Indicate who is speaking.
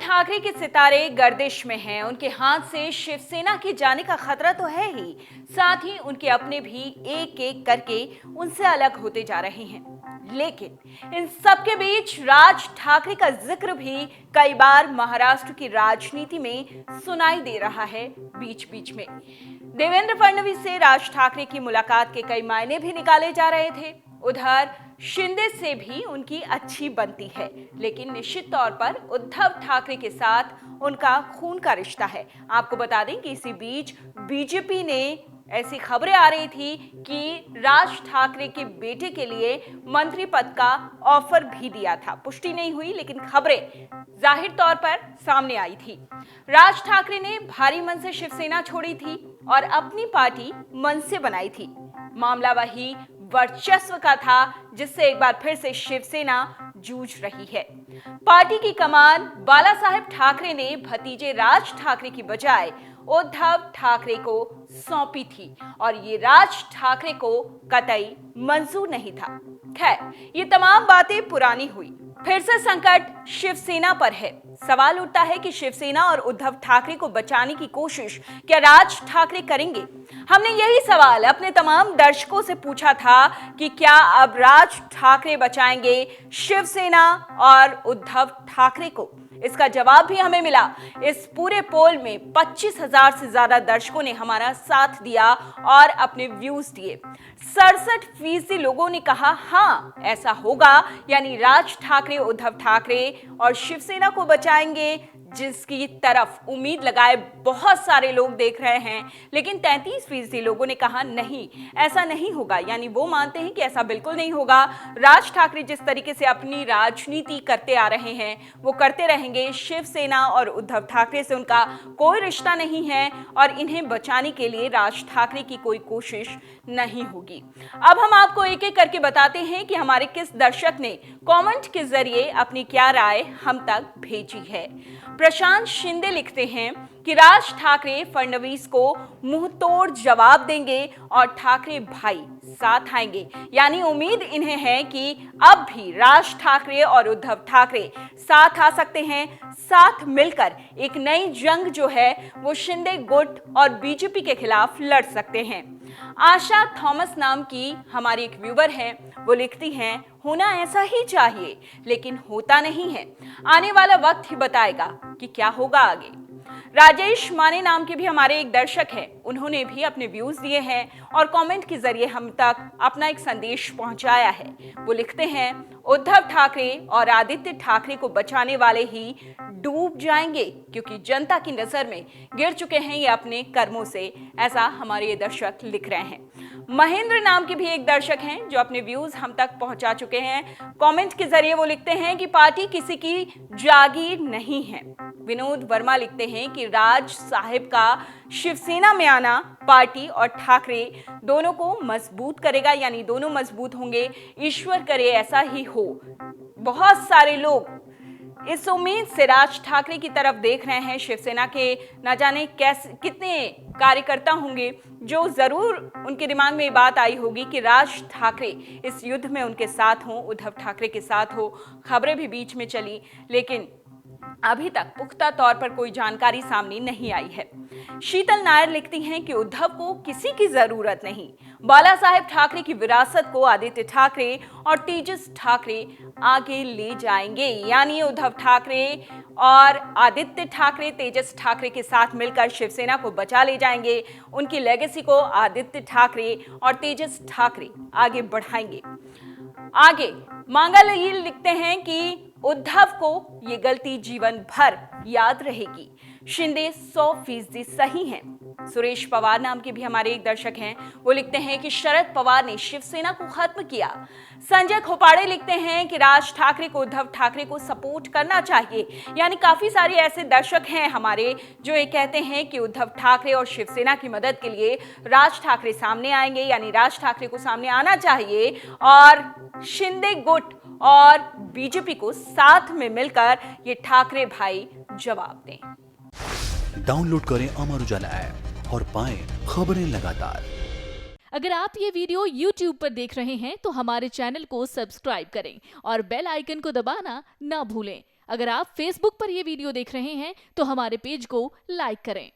Speaker 1: ठाकरे के सितारे गर्दिश में हैं। उनके हाथ से शिवसेना के जाने का खतरा तो है ही, साथ ही उनके अपने भी एक एक करके उनसे अलग होते जा रहे हैं। लेकिन इन सबके बीच राज ठाकरे का जिक्र भी कई बार महाराष्ट्र की राजनीति में सुनाई दे रहा है। बीच बीच में देवेंद्र फडणवीस से राज ठाकरे की मुलाकात के कई मायने भी निकाले जा रहे थे। उधर शिंदे से भी उनकी अच्छी बनती है, लेकिन निश्चित तौर पर उद्धव ठाकरे के साथ उनका खून का रिश्ता है। आपको बता दें कि इसी बीच बीजेपी ने ऐसी खबरें आ रही थी कि राज ठाकरे के बेटे के लिए मंत्री पद का ऑफर भी दिया था। पुष्टि नहीं हुई, लेकिन खबरें जाहिर तौर पर सामने आई थी। राज ठाकरे ने भारी मन से शिवसेना छोड़ी थी और अपनी पार्टी मन से बनाई थी। मामला वही वर्चस्व का था जिससे एक बार फिर से शिवसेना जूझ रही है। पार्टी की कमान बाला साहेब ठाकरे ने भतीजे राज ठाकरे की बजाय उद्धव ठाकरे को सौंपी थी और ये राज ठाकरे को कतई मंजूर नहीं था। खैर, ये तमाम बातें पुरानी हुई। फिर से संकट शिवसेना पर है। सवाल उठता है कि शिवसेना और उद्धव ठाकरे को बचाने की कोशिश क्या राज ठाकरे करेंगे? हमने यही सवाल अपने तमाम दर्शकों से पूछा था कि क्या अब राज ठाकरे बचाएंगे शिवसेना और उद्धव ठाकरे को? इसका जवाब भी हमें मिला। इस पूरे पोल में 25,000 से ज्यादा दर्शकों ने हमारा साथ दिया और अपने व्यूज दिए। 67% लोगों ने कहा हाँ ऐसा होगा, यानी राज ठाकरे उद्धव ठाकरे और शिवसेना को बचाएंगे, जिसकी तरफ उम्मीद लगाए बहुत सारे लोग देख रहे हैं। लेकिन 33% लोगों ने कहा नहीं ऐसा नहीं होगा, यानी वो मानते हैं कि ऐसा बिल्कुल नहीं होगा। राज ठाकरे जिस तरीके से अपनी राजनीति करते आ रहे हैं वो करते रहेंगे। शिवसेना और उद्धव ठाकरे से उनका कोई रिश्ता नहीं है और इन्हें बचाने के लिए राज ठाकरे की कोई कोशिश नहीं होगी। अब हम आपको एक एक करके बताते हैं कि हमारे किस दर्शक ने कमेंट के जरिए अपनी क्या राय हम तक भेजी है। प्रशांत शिंदे लिखते हैं कि राज ठाकरे फडणवीस को मुंह तोड़ जवाब देंगे और ठाकरे भाई साथ आएंगे, यानी उम्मीद इन्हें है कि अब भी राज ठाकरे और उद्धव ठाकरे साथ आ सकते हैं। साथ मिलकर एक नई जंग जो है वो शिंदे गुट और बीजेपी के खिलाफ लड़ सकते हैं। आशा थॉमस नाम की हमारी एक व्यूवर है, वो लिखती हैं होना ऐसा ही चाहिए, लेकिन होता नहीं है। आने वाला वक्त ही बताएगा कि क्या होगा आगे। राजेश माने नाम के भी हमारे एक दर्शक हैं, उन्होंने भी अपने व्यूज दिए हैं और कमेंट के जरिए हम तक अपना एक संदेश पहुंचाया है। वो लिखते हैं उद्धव ठाकरे और आदित्य ठाकरे को बचाने वाले ही डूब जाएंगे, क्योंकि जनता की नजर में गिर चुके हैं ये अपने कर्मों से। ऐसा हमारे ये दर्शक लिख रहे हैं। महेंद्र नाम के भी एक दर्शक हैं जो अपने व्यूज हम तक पहुंचा चुके हैं। कमेंट के जरिए वो लिखते हैं कि पार्टी किसी की जागीर नहीं है। विनोद वर्मा लिखते हैं कि राज साहिब का शिवसेना में आना पार्टी और ठाकरे दोनों को मजबूत करेगा, यानी दोनों मजबूत होंगे। ईश्वर करे ऐसा ही हो। बहुत सारे लोग इस उम्मीद से राज ठाकरे की तरफ देख रहे हैं। शिवसेना के न जाने कैसे कितने कार्यकर्ता होंगे जो जरूर उनके दिमाग में ये बात आई होगी कि राज ठाकरे इस युद्ध में उनके साथ हो, उद्धव ठाकरे के साथ हो। खबरें भी बीच में चली, लेकिन अभी तक पुख्ता तौर पर कोई जानकारी सामने नहीं आई है। शीतल नायर लिखती हैं कि उद्धव को किसी की जरूरत नहीं। बाला साहेब ठाकरे की विरासत को आदित्य ठाकरे और तेजस ठाकरे आगे ले जाएंगे, यानी उद्धव ठाकरे और आदित्य ठाकरे तेजस ठाकरे के साथ मिलकर शिवसेना को बचा ले जाएंगे। उनकी लेगेसी को आदित्य ठाकरे और तेजस ठाकरे आगे बढ़ाएंगे। आगे मांगल ये लिखते हैं कि उद्धव को ये गलती जीवन भर याद रहेगी। शिंदे 100% सही हैं। सुरेश पवार नाम के भी हमारे एक दर्शक हैं, वो लिखते हैं कि शरद पवार ने शिवसेना को खत्म किया। संजय खोपाड़े लिखते हैं कि राज ठाकरे को उद्धव ठाकरे को सपोर्ट करना चाहिए। यानी काफी सारे ऐसे दर्शक हैं हमारे जो ये कहते हैं कि उद्धव ठाकरे और शिवसेना की मदद के लिए राज ठाकरे सामने आएंगे, यानी राज ठाकरे को सामने आना चाहिए और शिंदे गुट और बीजेपी को साथ में मिलकर ये ठाकरे भाई जवाब दें।
Speaker 2: डाउनलोड करें अमर उजाला ऐप और पाएं खबरें लगातार।
Speaker 3: अगर आप ये वीडियो YouTube पर देख रहे हैं तो हमारे चैनल को सब्सक्राइब करें और बेल आइकन को दबाना ना भूलें। अगर आप Facebook पर ये वीडियो देख रहे हैं तो हमारे पेज को लाइक करें।